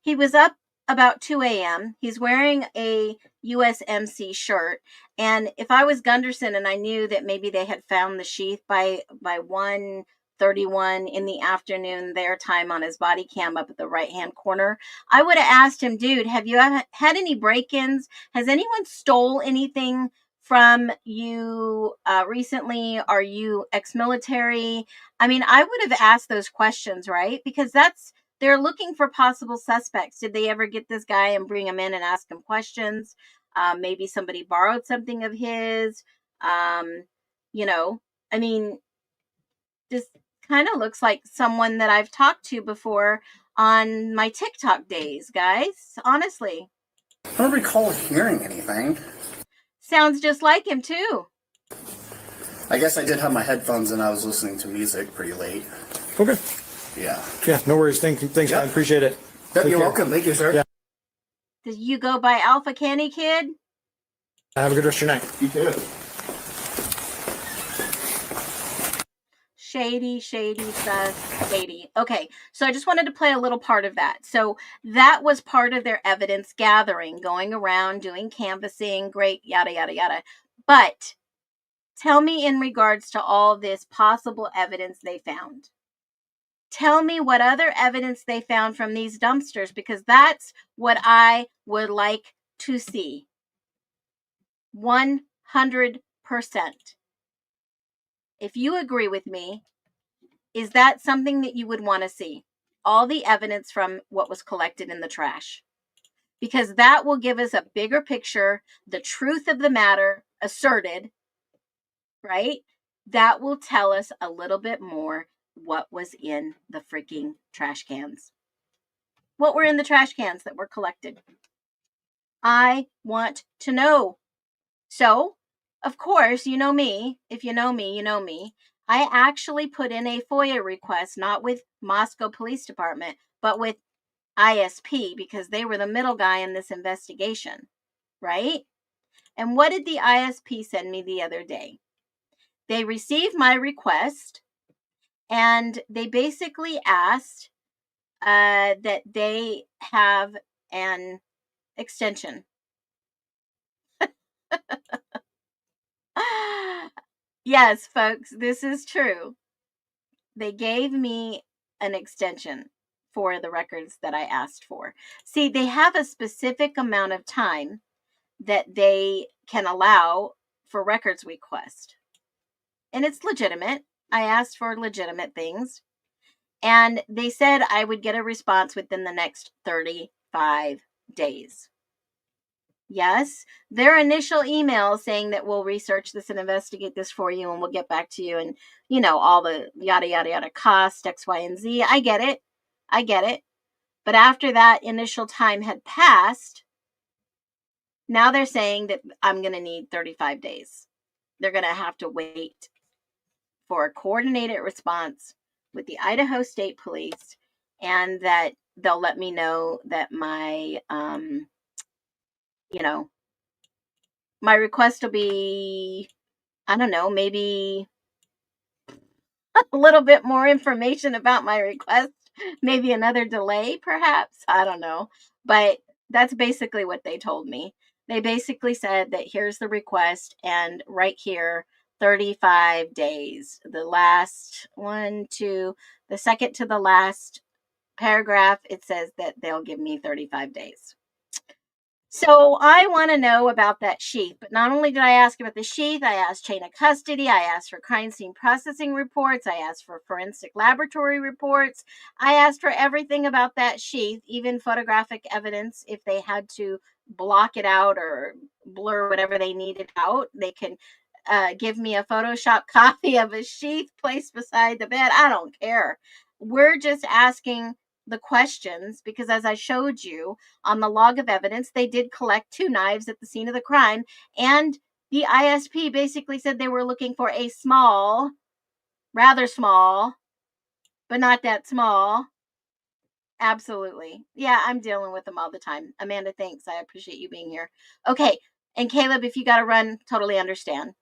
He was up about 2 a.m. He's wearing a USMC shirt. And if I was Gunderson and I knew that maybe they had found the sheath by 1:31 in the afternoon, their time on his body cam up at the right-hand corner, I would have asked him, dude, have you had any break-ins? Has anyone stole anything from you recently? Are you ex-military? I mean, I would have asked those questions, right? Because they're looking for possible suspects. Did they ever get this guy and bring him in and ask him questions? Maybe somebody borrowed something of his. You know, I mean, this kind of looks like someone that I've talked to before on my TikTok days, guys. Honestly. I don't recall hearing anything. Sounds just like him, too. I guess I did have my headphones and I was listening to music pretty late. Okay. Yeah. Yeah, no worries. Thanks, Yep. man. Appreciate it. Yep, Take you're care. welcome. Thank you, sir. Yeah. Did you go by Alpha Candy Kid? Have a good rest of your night. You too. Shady, sus, shady. Okay, so I just wanted to play a little part of that. So that was part of their evidence gathering, going around, doing canvassing, great, yada, yada, yada. But tell me in regards to all this possible evidence they found. Tell me what other evidence they found from these dumpsters, because that's what I would like to see. 100%. If you agree with me, is that something that you would want to see? all the evidence from what was collected in the trash, because that will give us a bigger picture, the truth of the matter asserted, right? That will tell us a little bit more what was in the freaking trash cans. What were in the trash cans that were collected? I want to know. So, of course, you know me. If you know me, you know me. I actually put in a FOIA request, not with Moscow Police Department, but with ISP, because they were the middle guy in this investigation, right? And what did the ISP send me the other day? They received my request, and they basically asked that they have an extension. Yes, folks, this is true. They gave me an extension for the records that I asked for. See, they have a specific amount of time that they can allow for records request. And it's legitimate. I asked for legitimate things. And they said I would get a response within the next 35 days. Yes, their initial email saying that we'll research this and investigate this for you and we'll get back to you, and, you know, all the yada, yada, yada cost, X, Y, and Z. I get it. I get it. But after that initial time had passed, now they're saying that I'm going to need 35 days. They're going to have to wait for a coordinated response with the Idaho State Police, and that they'll let me know that my, my request will be, I don't know, maybe a little bit more information about my request, maybe another delay, perhaps. I don't know. But that's basically what they told me. They basically said that here's the request, and right here, 35 days. The last the second to the last paragraph, it says that they'll give me 35 days. So I want to know about that sheath. But not only did I ask about the sheath, I asked chain of custody, I asked for crime scene processing reports, I asked for forensic laboratory reports, I asked for everything about that sheath, even photographic evidence. If they had to block it out or blur whatever they needed out, they can give me a Photoshop copy of a sheath placed beside the bed. I don't care. We're just asking the questions because, as I showed you on the log of evidence, they did collect 2 knives at the scene of the crime, and the ISP basically said they were looking for a small, rather small, but not that small. Absolutely. Yeah, I'm dealing with them all the time. Amanda, thanks. I appreciate you being here. Okay. And Caleb, if you got to run, totally understand.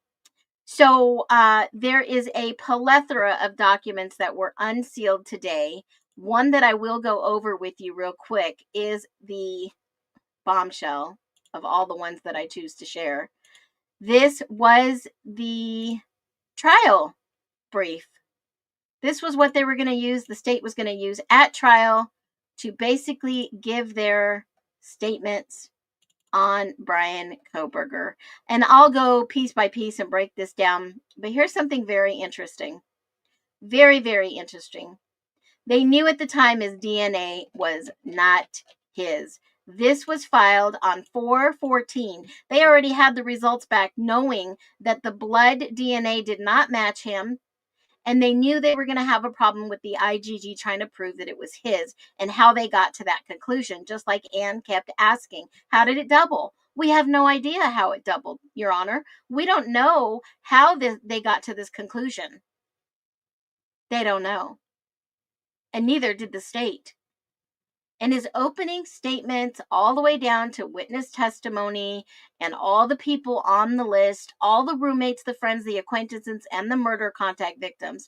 So there is a plethora of documents that were unsealed today. One that I will go over with you real quick is the bombshell of all the ones that I choose to share. This was the trial brief. This was what they were going to use, the state was going to use at trial to basically give their statements on Brian Kohberger. And I'll go piece by piece and break this down. But here's something very interesting. Very, very interesting. They knew at the time his DNA was not his. This was filed on 4/14. They already had the results back, knowing that the blood DNA did not match him. And they knew they were going to have a problem with the IGG trying to prove that it was his, and how they got to that conclusion. Just like Ann kept asking, how did it double? We have no idea how it doubled, Your Honor. We don't know how they got to this conclusion. They don't know. And neither did the state. And his opening statements, all the way down to witness testimony and all the people on the list, all the roommates, the friends, the acquaintances, and the murder contact victims,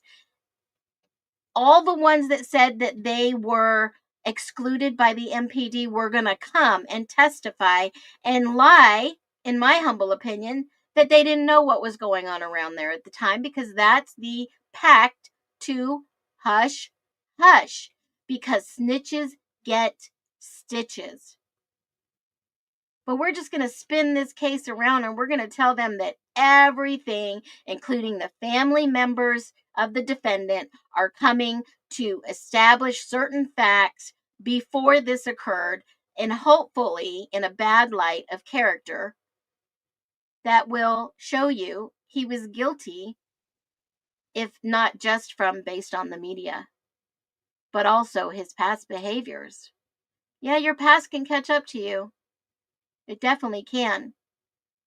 all the ones that said that they were excluded by the MPD were going to come and testify and lie, in my humble opinion, that they didn't know what was going on around there at the time, because that's the pact to hush, hush, because snitches get stitches. But we're just going to spin this case around, and we're going to tell them that everything, including the family members of the defendant, are coming to establish certain facts before this occurred, and hopefully in a bad light of character that will show you he was guilty, if not just from based on the media, but also his past behaviors. Yeah, your past can catch up to you. It definitely can.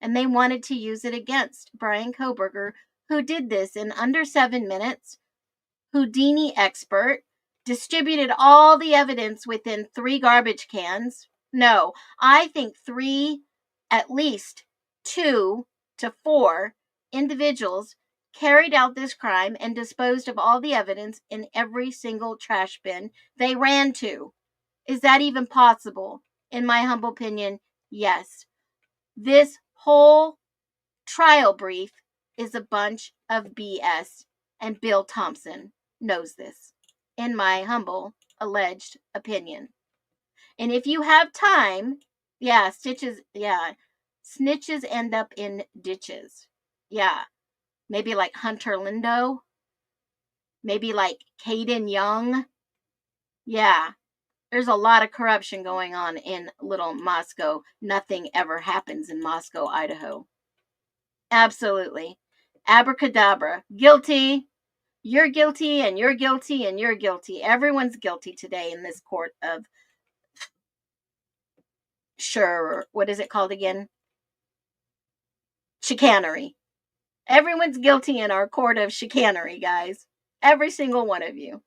And they wanted to use it against Brian Kohberger, who did this in under 7 minutes, Houdini expert, distributed all the evidence within 3 garbage cans. No, I think 3, at least 2 to 4 individuals carried out this crime and disposed of all the evidence in every single trash bin they ran to. Is that even possible? In my humble opinion, yes. This whole trial brief is a bunch of BS, and Bill Thompson knows this, in my humble alleged opinion. And if you have time, snitches end up in ditches. Yeah, maybe like Hunter Lindo, maybe like Caden Young. Yeah, there's a lot of corruption going on in little Moscow. Nothing ever happens in Moscow, Idaho. Absolutely. Abracadabra. Guilty. You're guilty, and you're guilty, and you're guilty. Everyone's guilty today in this court of, what is it called again? Chicanery. Everyone's guilty in our court of chicanery, guys. Every single one of you.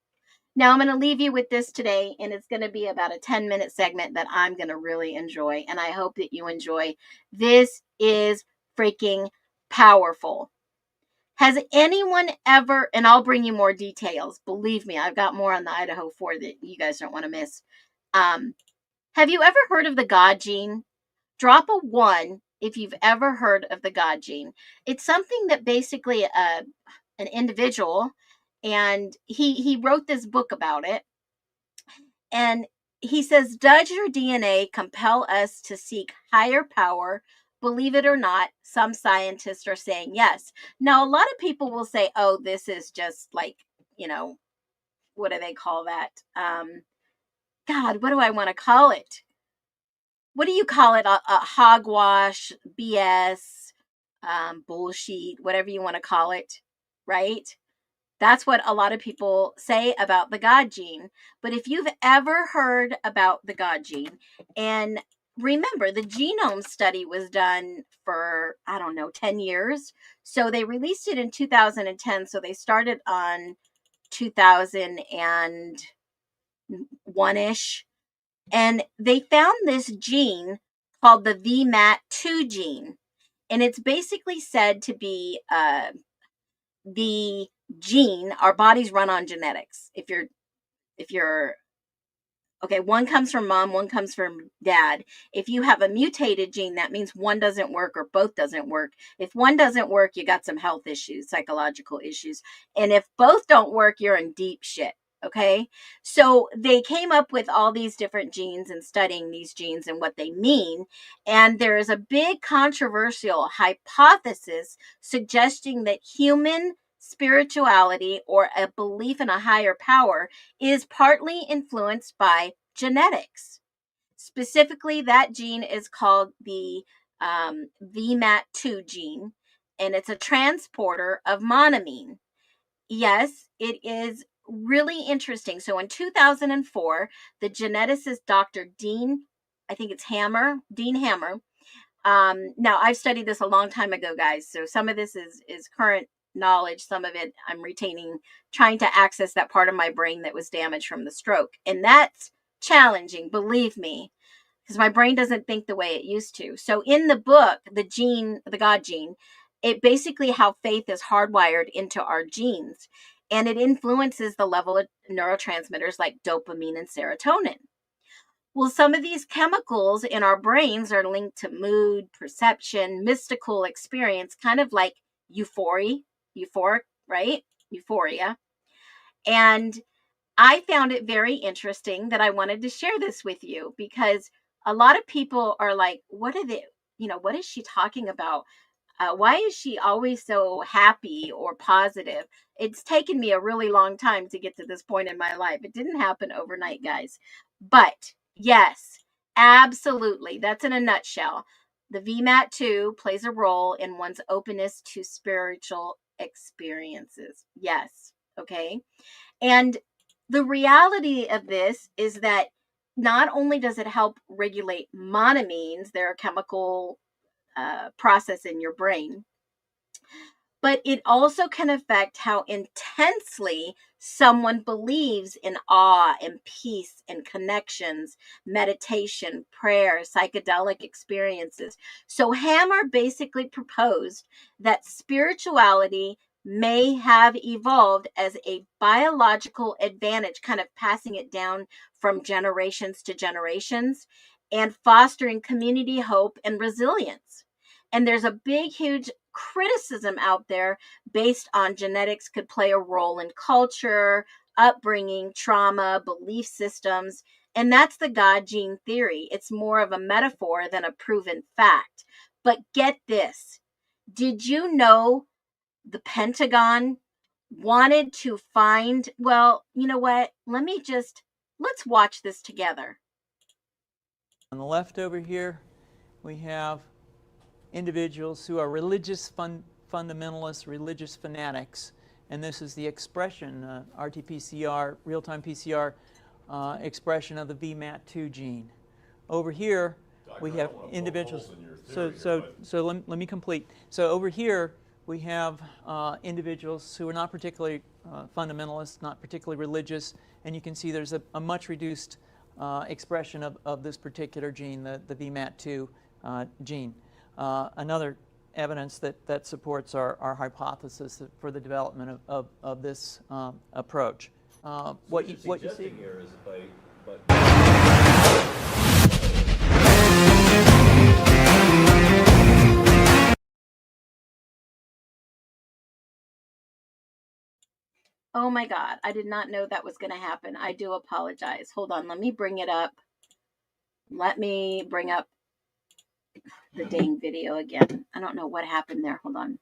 Now, I'm going to leave you with this today, and it's going to be about a 10-minute segment that I'm going to really enjoy, and I hope that you enjoy. This is freaking powerful. Has anyone ever, and I'll bring you more details, believe me, I've got more on the Idaho 4 that you guys don't want to miss. Have you ever heard of the God gene? Drop a 1 if you've ever heard of the God gene. It's something that basically an individual, and he wrote this book about it, and he says, does your DNA compel us to seek higher power? Believe it or not, some scientists are saying yes. Now, a lot of people will say, oh, this is just like, what do they call that? God, what do I want to call it? What do you call it? A hogwash, BS, bullshit, whatever you want to call it, right? That's what a lot of people say about the God gene. But if you've ever heard about the God gene, and remember, the genome study was done for, 10 years. So they released it in 2010. So they started on 2001-ish. And they found this gene called the VMAT2 gene. And it's basically said to be the gene. Our bodies run on genetics. If you're okay, one comes from mom, one comes from dad. If you have a mutated gene, that means one doesn't work or both doesn't work. If one doesn't work, you got some health issues, psychological issues. And if both don't work, you're in deep shit. Okay, so they came up with all these different genes and studying these genes and what they mean. And there is a big controversial hypothesis suggesting that human spirituality or a belief in a higher power is partly influenced by genetics. Specifically, that gene is called the VMAT2 gene, and it's a transporter of monoamine. Yes, it is really interesting. So in 2004, the geneticist Dr. Dean Hammer. Now, I've studied this a long time ago, guys. So some of this is current knowledge. Some of it I'm retaining, trying to access that part of my brain that was damaged from the stroke. And that's challenging, believe me, because my brain doesn't think the way it used to. So in the book, the God gene, it basically how faith is hardwired into our genes, and it influences the level of neurotransmitters like dopamine and serotonin. Well, some of these chemicals in our brains are linked to mood, perception, mystical experience, kind of like euphoric, right? Euphoria. And I found it very interesting that I wanted to share this with you, because a lot of people are like, what is she talking about? Why is she always so happy or positive? It's taken me a really long time to get to this point in my life. It didn't happen overnight, guys. But yes, absolutely. That's in a nutshell. The VMAT2 plays a role in one's openness to spiritual experiences. Yes. Okay. And the reality of this is that not only does it help regulate monoamines, they're a chemical process in your brain, but it also can affect how intensely someone believes in awe and peace and connections, meditation, prayer, psychedelic experiences. So Hammer basically proposed that spirituality may have evolved as a biological advantage, kind of passing it down from generations to generations and fostering community hope and resilience. And there's a big, huge criticism out there based on genetics could play a role in culture, upbringing, trauma, belief systems. And that's the God gene theory. It's more of a metaphor than a proven fact. But get this. Did you know the Pentagon wanted to find, well, you know what? Let's watch this together. On the left over here, we have individuals who are religious fundamentalists, religious fanatics, and this is the expression, RT-PCR, real-time PCR expression of the VMAT2 gene. Over here, we have individuals. Let me complete. So over here, we have individuals who are not particularly fundamentalist, not particularly religious, and you can see there's a much reduced expression of this particular gene, the VMAT2 gene. Another evidence that supports our hypothesis for the development of this approach. What you see here is Oh my God, I did not know that was going to happen. I do apologize. Hold on, let me bring it up. Let me bring up the dang video again. I don't know what happened there. Hold on.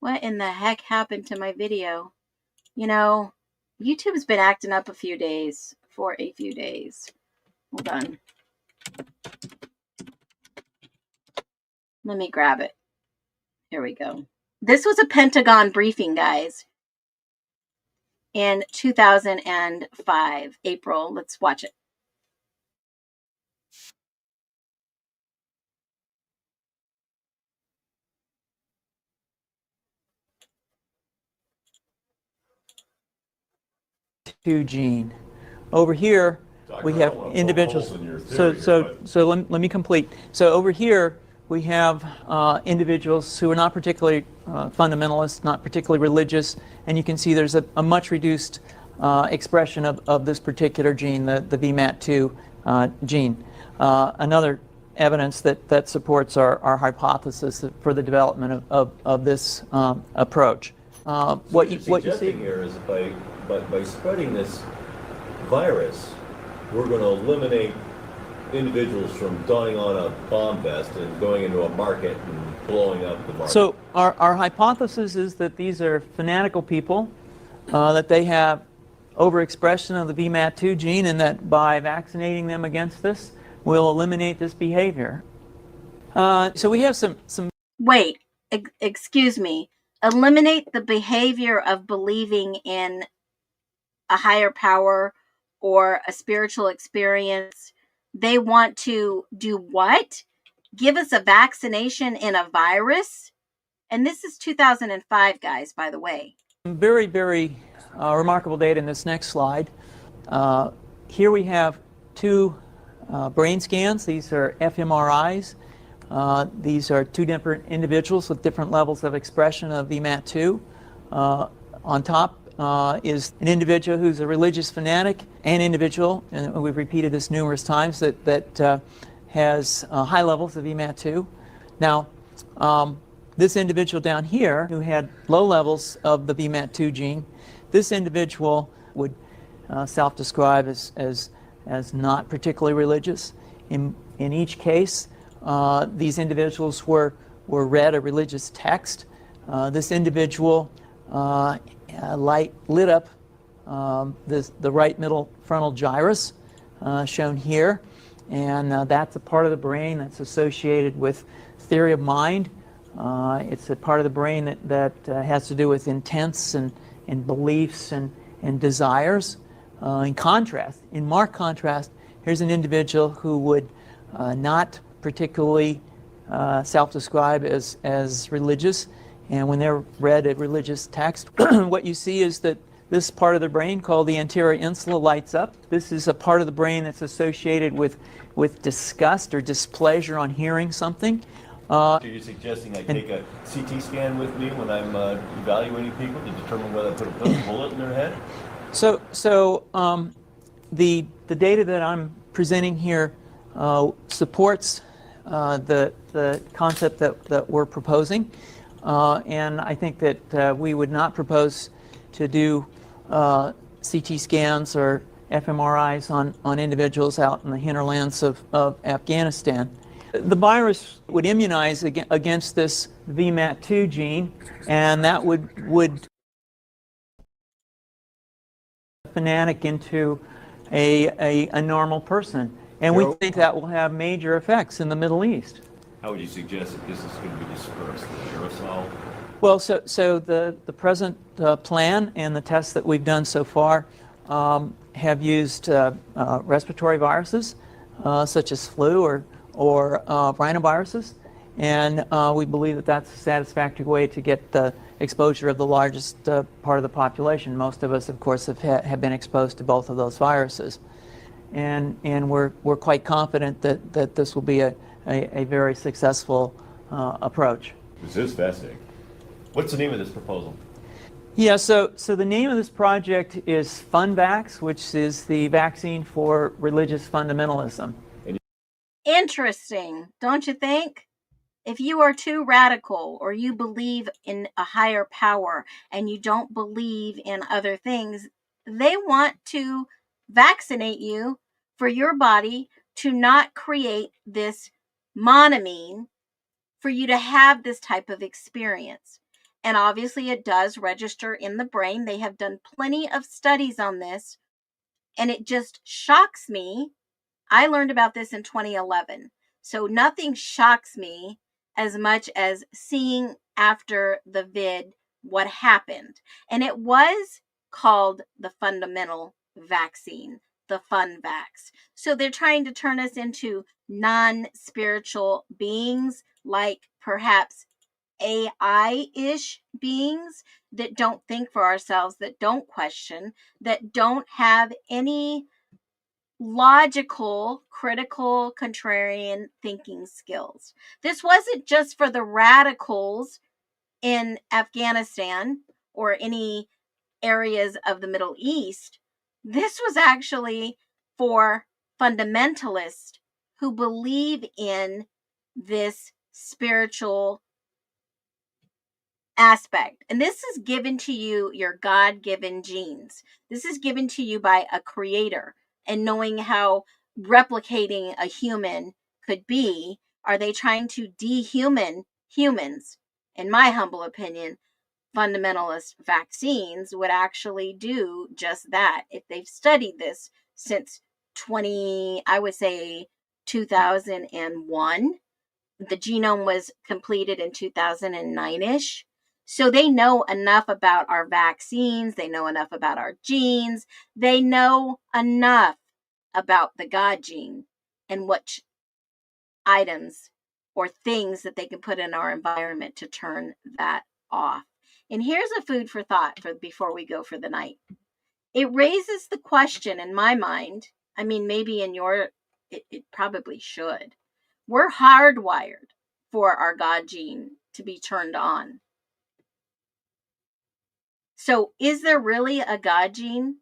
What in the heck happened to my video? You know, YouTube's been acting up for a few days. Hold on. Let me grab it. Here we go. This was a Pentagon briefing, guys, in 2005, April. Let's watch it. gene. Over here, we have individuals. Let me complete. So over here, we have individuals who are not particularly fundamentalist, not particularly religious, and you can see there's a much reduced expression of this particular gene, the VMAT2 gene. Another evidence that supports our hypothesis for the development of this approach. What you see here is by spreading this virus, we're going to eliminate individuals from donning on a bomb vest and going into a market and blowing up the market. So our hypothesis is that these are fanatical people, that they have overexpression of the VMAT2 gene, and that by vaccinating them against this, we'll eliminate this behavior. So we have some. Wait, excuse me. Eliminate the behavior of believing in a higher power or a spiritual experience. They want to do what? Give us a vaccination in a virus? And this is 2005, guys, by the way. Very, very remarkable data in this next slide. Here we have two brain scans. These are fMRIs. These are two different individuals with different levels of expression of VMAT2. On top is an individual who's a religious fanatic, an individual, and we've repeated this numerous times, that has high levels of VMAT2. Now, this individual down here who had low levels of the VMAT2 gene, this individual would self-describe as not particularly religious. In each case, these individuals were or read a religious text. This individual lit up the right middle frontal gyrus, shown here, and that's a part of the brain that's associated with theory of mind. It's a part of the brain that has to do with intents and beliefs and desires. In marked contrast, here's an individual who would not particularly self-describe as religious, and when they're read a religious text, what you see is that this part of the brain called the anterior insula lights up. This is a part of the brain that's associated with disgust or displeasure on hearing something. So you're suggesting I take a CT scan with me when I'm evaluating people to determine whether I put a bullet in their head? So the data that I'm presenting here supports the concept that we're proposing, and I think that we would not propose to do CT scans or fMRIs on individuals out in the hinterlands of Afghanistan. The virus would immunize against this VMAT2 gene, and that would fanatic into a normal person. And we think that will have major effects in the Middle East. How would you suggest that this is going to be dispersed? Aerosol? Well, so the present plan and the tests that we've done so far have used respiratory viruses such as flu or rhinoviruses, and we believe that that's a satisfactory way to get the exposure of the largest part of the population. Most of us, of course, have been exposed to both of those viruses, and we're quite confident that this will be a very successful approach. This is fascinating. What's the name of this proposal? Yeah, so the name of this project is FunVax, which is the vaccine for religious fundamentalism. Interesting, don't you think? If you are too radical or you believe in a higher power and you don't believe in other things, they want to vaccinate you for your body to not create this monoamine for you to have this type of experience. And obviously it does register in the brain. They have done plenty of studies on this, and it just shocks me. I learned about this in 2011. So nothing shocks me as much as seeing after the vid what happened. And it was called the fundamental vaccine, the FunVax. So they're trying to turn us into non-spiritual beings, like perhaps AI-ish beings that don't think for ourselves, that don't question, that don't have any logical, critical, contrarian thinking skills. This wasn't just for the radicals in Afghanistan or any areas of the Middle East. This was actually for fundamentalists who believe in this spiritual aspect. And this is given to you, your God-given genes. This is given to you by a creator. And knowing how replicating a human could be, are they trying to dehuman humans? In my humble opinion, fundamentalist vaccines would actually do just that. If they've studied this since 2001, the genome was completed in 2009-ish. So they know enough about our vaccines. They know enough about our genes. They know enough about the God gene and what items or things that they can put in our environment to turn that off. And here's a food for thought before we go for the night. It raises the question in my mind. I mean, maybe in your, it probably should. We're hardwired for our God gene to be turned on. So is there really a God gene?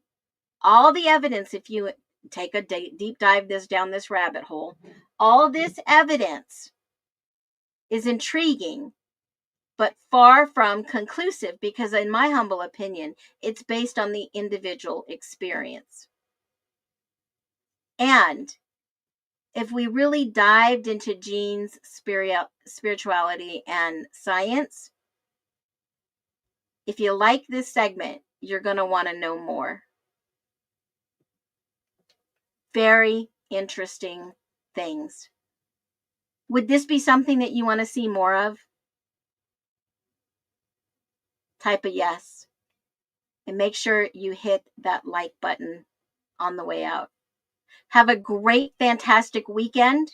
All the evidence, if you take a deep dive down this rabbit hole, all this evidence is intriguing, but far from conclusive, because in my humble opinion, it's based on the individual experience. And if we really dived into genes, spirituality, and science, if you like this segment, you're going to want to know more. Very interesting things. Would this be something that you want to see more of? Type a yes. And make sure you hit that like button on the way out. Have a great, fantastic weekend.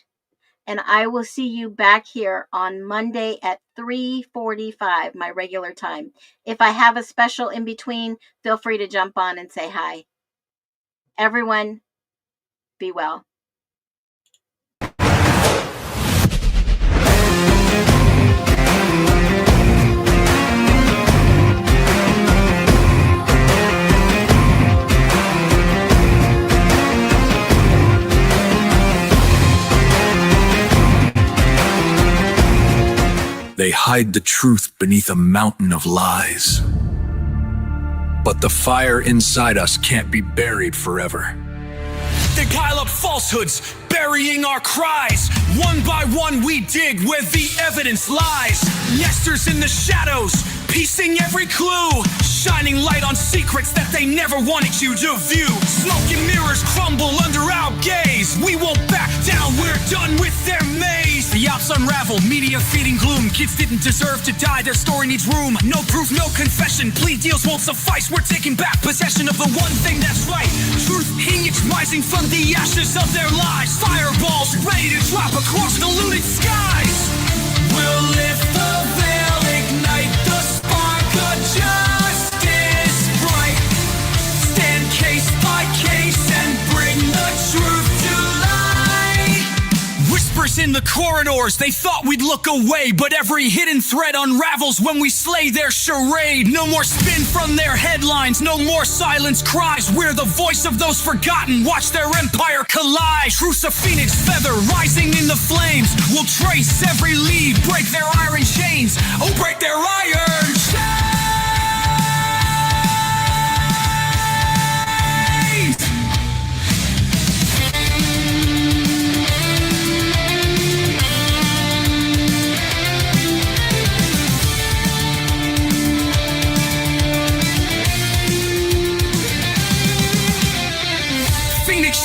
And I will see you back here on Monday at 3:45, my regular time. If I have a special in between, feel free to jump on and say hi. Everyone, be well. They hide the truth beneath a mountain of lies. But the fire inside us can't be buried forever. They pile up falsehoods, burying our cries. One by one we dig where the evidence lies. Nesters in the shadows, piecing every clue. Shining light on secrets that they never wanted you to view. Smoke and mirrors crumble under our gaze. We won't back down, we're done with their maze. The ops unravel, media feeding gloom. Kids didn't deserve to die, their story needs room. No proof, no confession, plea deals won't suffice. We're taking back possession of the one thing that's right. Truth rising from the ashes of their lives. Fireballs ready to drop across the looted skies. We'll lift the veil, ignite the spark of justice bright. Stand case by case and bring the truth to light. Whispers in the corridors, they thought we'd look away, but every hidden thread unravels when we slay their charade. No more spin from their headlines, no more silence cries. We're the voice of those forgotten, watch their empire collide. Truth's a phoenix feather rising in the flames. We'll trace every lead, break their iron chains. Oh, break their iron chains.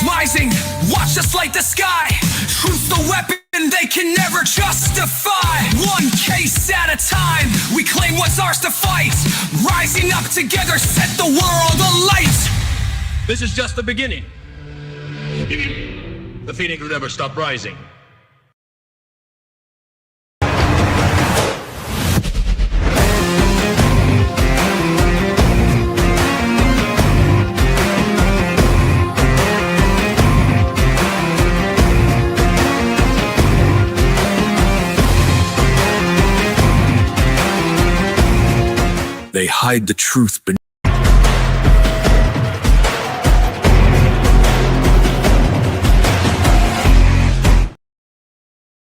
Rising, watch us light the sky. Truth the weapon they can never justify. One case at a time, we claim what's ours to fight. Rising up together, set the world alight. This is just the beginning. The phoenix will never stop rising. They hide the truth beneath